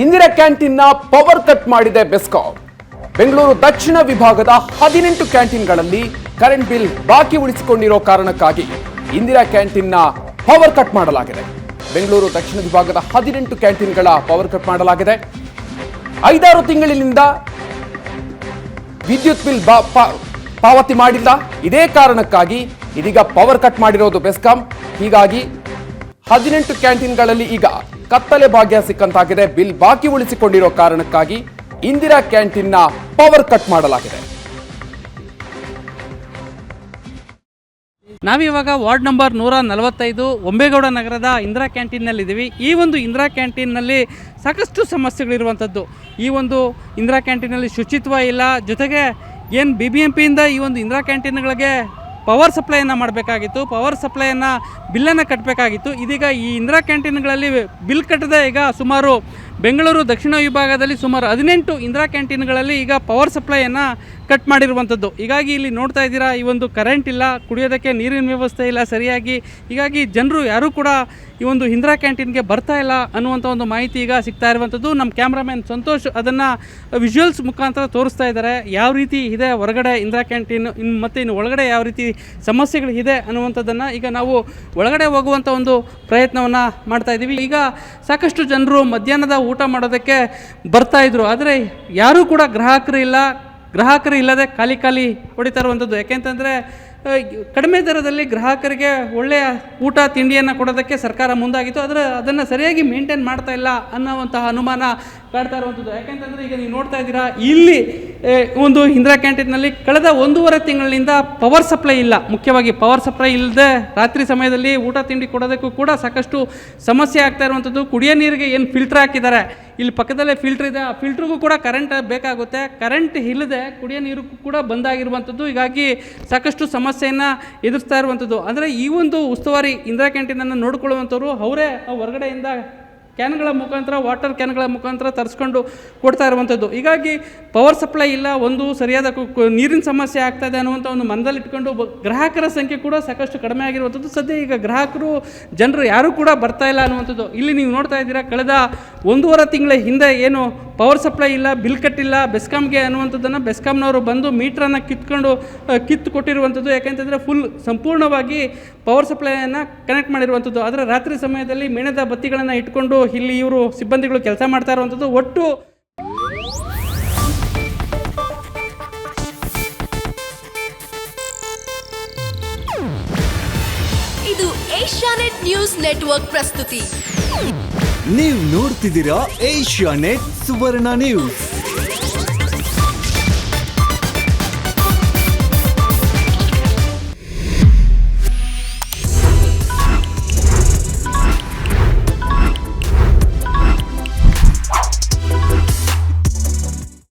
Indira ಕ್ಯಾಂಟೀನ್ನ power cut ಮಾಡಿದೆ ಬೆಸ್ಕಾಂ. ಬೆಂಗಳೂರು ದಕ್ಷಿಣ ವಿಭಾಗದ 18 ಕ್ಯಾಂಟೀನ್ಗಳಲ್ಲಿ current bill ಬಾಕಿ ಉಳಿಸಿಕೊಂಡಿರೋ ಕಾರಣಕ್ಕಾಗಿ ಇಂದಿರಾ ಕ್ಯಾಂಟೀನ್ನ ಪವರ್ ಕಟ್ ಮಾಡಲಾಗಿದೆ. ಬೆಂಗಳೂರು ದಕ್ಷಿಣ ವಿಭಾಗದ 18 ಕ್ಯಾಂಟೀನ್ಗಳ ಪವರ್ ಕಟ್ ಮಾಡಲಾಗಿದೆ. 5-6 ತಿಂಗಳಿನಿಂದ ವಿದ್ಯುತ್ ಬಿಲ್ ಪಾವತಿ ಮಾಡಿಲ್ಲ. ಇದೇ ಕಾರಣಕ್ಕಾಗಿ ಇದೀಗ ಪವರ್ ಕಟ್ ಮಾಡಿರೋದು ಬೆಸ್ಕಾಂ. ಹೀಗಾಗಿ 18 ಕ್ಯಾಂಟೀನ್ಗಳಲ್ಲಿ ಈಗ ಕತ್ತಲೆ ಭಾಗ್ಯ ಸಿಕ್ಕಂತಾಗಿದೆ. ಬಿಲ್ ಬಾಕಿ ಉಳಿಸಿಕೊಂಡಿರೋ ಕಾರಣಕ್ಕಾಗಿ ಇಂದಿರಾ ಕ್ಯಾಂಟೀನ್ನ ಪವರ್ ಕಟ್ ಮಾಡಲಾಗಿದೆ. ನಾವಿವಾಗ ವಾರ್ಡ್ ನಂಬರ್ 145 ಒಂಬೇಗೌಡ ನಗರದ ಇಂದಿರಾ ಕ್ಯಾಂಟೀನ್ನಲ್ಲಿದ್ದೀವಿ. ಈ ಒಂದು ಇಂದಿರಾ ಕ್ಯಾಂಟೀನ್ನಲ್ಲಿ ಸಾಕಷ್ಟು ಸಮಸ್ಯೆಗಳಿರುವಂಥದ್ದು. ಈ ಒಂದು ಇಂದಿರಾ ಕ್ಯಾಂಟೀನಲ್ಲಿ ಶುಚಿತ್ವ ಇಲ್ಲ. ಜೊತೆಗೆ ಏನು BBMPಯಿಂದ ಈ ಒಂದು ಇಂದಿರಾ ಕ್ಯಾಂಟೀನ್ಗಳಿಗೆ ಪವರ್ ಸಪ್ಲೈಯನ್ನು ಮಾಡಬೇಕಾಗಿತ್ತು, ಪವರ್ ಸಪ್ಲೈಯನ್ನು ಬಿಲ್ಲನ್ನು ಕಟ್ಟಬೇಕಾಗಿತ್ತು. ಇದೀಗ ಈ ಇಂದಿರಾ ಕ್ಯಾಂಟೀನ್ಗಳಲ್ಲಿ ಬಿಲ್ ಕಟ್ಟದೆ ಈಗ ಸುಮಾರು ಬೆಂಗಳೂರು ದಕ್ಷಿಣ ವಿಭಾಗದಲ್ಲಿ ಸುಮಾರು 18 ಇಂದಿರಾ ಕ್ಯಾಂಟೀನ್ಗಳಲ್ಲಿ ಈಗ ಪವರ್ ಸಪ್ಲೈಯನ್ನು ಕಟ್ ಮಾಡಿರುವಂಥದ್ದು. ಹೀಗಾಗಿ ಇಲ್ಲಿ ನೋಡ್ತಾ ಇದ್ದೀರಾ, ಈ ಒಂದು ಕರೆಂಟ್ ಇಲ್ಲ, ಕುಡಿಯೋದಕ್ಕೆ ನೀರಿನ ವ್ಯವಸ್ಥೆ ಇಲ್ಲ ಸರಿಯಾಗಿ. ಹೀಗಾಗಿ ಜನರು ಯಾರೂ ಕೂಡ ಈ ಒಂದು ಇಂದಿರಾ ಕ್ಯಾಂಟೀನ್ಗೆ ಬರ್ತಾ ಇಲ್ಲ ಅನ್ನುವಂಥ ಒಂದು ಮಾಹಿತಿ ಈಗ ಸಿಗ್ತಾ ಇರುವಂಥದ್ದು. ನಮ್ಮ ಕ್ಯಾಮ್ರಾಮನ್ ಸಂತೋಷ್ ಅದನ್ನು ವಿಜುವಲ್ಸ್ ಮುಖಾಂತರ ತೋರಿಸ್ತಾ ಇದ್ದಾರೆ. ಯಾವ ರೀತಿ ಇದೆ ಹೊರಗಡೆ ಇಂದಿರಾ ಕ್ಯಾಂಟೀನ್, ಇನ್ನು ಒಳಗಡೆ ಯಾವ ರೀತಿ ಸಮಸ್ಯೆಗಳಿದೆ ಅನ್ನುವಂಥದ್ದನ್ನು ಈಗ ನಾವು ಒಳಗಡೆ ಹೋಗುವಂಥ ಒಂದು ಪ್ರಯತ್ನವನ್ನು ಮಾಡ್ತಾ ಇದ್ದೀವಿ. ಈಗ ಸಾಕಷ್ಟು ಜನರು ಮಧ್ಯಾಹ್ನದ ಊಟ ಮಾಡೋದಕ್ಕೆ ಬರ್ತಾಯಿದ್ರು, ಆದರೆ ಯಾರೂ ಕೂಡ ಗ್ರಾಹಕರು ಇಲ್ಲದೆ ಖಾಲಿ ಹೊಡಿತಾ ಇರುವಂಥದ್ದು. ಯಾಕೆಂತಂದರೆ ಕಡಿಮೆ ದರದಲ್ಲಿ ಗ್ರಾಹಕರಿಗೆ ಒಳ್ಳೆಯ ಊಟ ತಿಂಡಿಯನ್ನು ಕೊಡೋದಕ್ಕೆ ಸರ್ಕಾರ ಮುಂದಾಗಿತ್ತು, ಆದರೆ ಅದನ್ನು ಸರಿಯಾಗಿ ಮೇಂಟೈನ್ ಮಾಡ್ತಾ ಇಲ್ಲ ಅನ್ನೋವಂತಹ ಅನುಮಾನ ಕಾಡ್ತಾ ಇರುವಂಥದ್ದು. ಯಾಕೆಂತಂದರೆ ಈಗ ನೀವು ನೋಡ್ತಾ ಇದ್ದೀರಾ, ಇಲ್ಲಿ ಒಂದು ಇಂದಿರಾ ಕ್ಯಾಂಟೀನ್ನಲ್ಲಿ ಕಳೆದ 1.5 ತಿಂಗಳಿನಿಂದ ಪವರ್ ಸಪ್ಲೈ ಇಲ್ಲ. ಮುಖ್ಯವಾಗಿ ಪವರ್ ಸಪ್ಲೈ ಇಲ್ಲದೆ ರಾತ್ರಿ ಸಮಯದಲ್ಲಿ ಊಟ ತಿಂಡಿ ಕೊಡೋದಕ್ಕೂ ಕೂಡ ಸಾಕಷ್ಟು ಸಮಸ್ಯೆ ಆಗ್ತಾ ಇರುವಂಥದ್ದು. ಕುಡಿಯೋ ನೀರಿಗೆ ಏನು ಫಿಲ್ಟರ್ ಹಾಕಿದ್ದಾರೆ, ಇಲ್ಲಿ ಪಕ್ಕದಲ್ಲೇ ಫಿಲ್ಟರ್ ಇದೆ, ಆ ಫಿಲ್ಟ್ರಿಗೂ ಕೂಡ ಕರೆಂಟ್ ಬೇಕಾಗುತ್ತೆ. ಕರೆಂಟ್ ಇಲ್ಲದೆ ಕುಡಿಯೋ ನೀರು ಕೂಡ ಬಂದಾಗಿರುವಂಥದ್ದು. ಹೀಗಾಗಿ ಸಾಕಷ್ಟು ಸಮಸ್ಯೆಯನ್ನು ಎದುರಿಸ್ತಾ ಇರುವಂಥದ್ದು. ಅಂದರೆ ಈ ಒಂದು ಉಸ್ತುವಾರಿ ಇಂದಿರಾ ಕ್ಯಾಂಟೀನನ್ನು ನೋಡಿಕೊಳ್ಳುವಂಥವ್ರು ಅವರೇ ಹೊರಗಡೆಯಿಂದ ಕ್ಯಾನ್ಗಳ ಮುಖಾಂತರ, ವಾಟರ್ ಕ್ಯಾನ್ಗಳ ಮುಖಾಂತರ ತರಿಸ್ಕೊಂಡು ಕೊಡ್ತಾ ಇರುವಂಥದ್ದು. ಹೀಗಾಗಿ ಪವರ್ ಸಪ್ಲೈ ಇಲ್ಲ, ಒಂದು ಸರಿಯಾದ ನೀರಿನ ಸಮಸ್ಯೆ ಆಗ್ತಾಯಿದೆ ಅನ್ನುವಂಥ ಒಂದು ಮನದಲ್ಲಿಟ್ಕೊಂಡು ಗ್ರಾಹಕರ ಸಂಖ್ಯೆ ಕೂಡ ಸಾಕಷ್ಟು ಕಡಿಮೆ ಆಗಿರುವಂಥದ್ದು. ಸದ್ಯ ಈಗ ಜನರು ಯಾರೂ ಕೂಡ ಬರ್ತಾ ಇಲ್ಲ ಅನ್ನುವಂಥದ್ದು. ಇಲ್ಲಿ ನೀವು ನೋಡ್ತಾ ಇದ್ದೀರಾ, ಕಳೆದ 1.5 ತಿಂಗಳ ಹಿಂದೆ ಏನು ಪವರ್ ಸಪ್ಲೈ ಇಲ್ಲ, ಬಿಲ್ ಕಟ್ಟಿಲ್ಲ ಬೆಸ್ಕಾಂಗೆ ಅನ್ನುವಂಥದ್ದನ್ನು ಬೆಸ್ಕಾಂನವರು ಬಂದು ಮೀಟ್ರನ್ನು ಕಿತ್ತು ಕೊಟ್ಟಿರುವಂಥದ್ದು. ಯಾಕೆಂತಂದರೆ ಸಂಪೂರ್ಣವಾಗಿ ಪವರ್ ಸಪ್ಲೈಯನ್ನು ಕನೆಕ್ಟ್ ಮಾಡಿರುವಂಥದ್ದು. ಆದರೆ ರಾತ್ರಿ ಸಮಯದಲ್ಲಿ ಮೇಣದ ಬತ್ತಿಗಳನ್ನು ಇಟ್ಕೊಂಡು ಇಲ್ಲಿ ಇವರು ಸಿಬ್ಬಂದಿಗಳು ಕೆಲಸ ಮಾಡ್ತಾ ಇರುವಂಥದ್ದು. ಒಟ್ಟು ಇದು ಏಷ್ಯಾನೆಟ್ ನ್ಯೂಸ್ ನೆಟ್ವರ್ಕ್ ಪ್ರಸ್ತುತಿ. ನೀವು ನೋಡ್ತಿದ್ದೀರಾ ಏಷ್ಯಾನೆಟ್ ಸುವರ್ಣ ನ್ಯೂಸ್.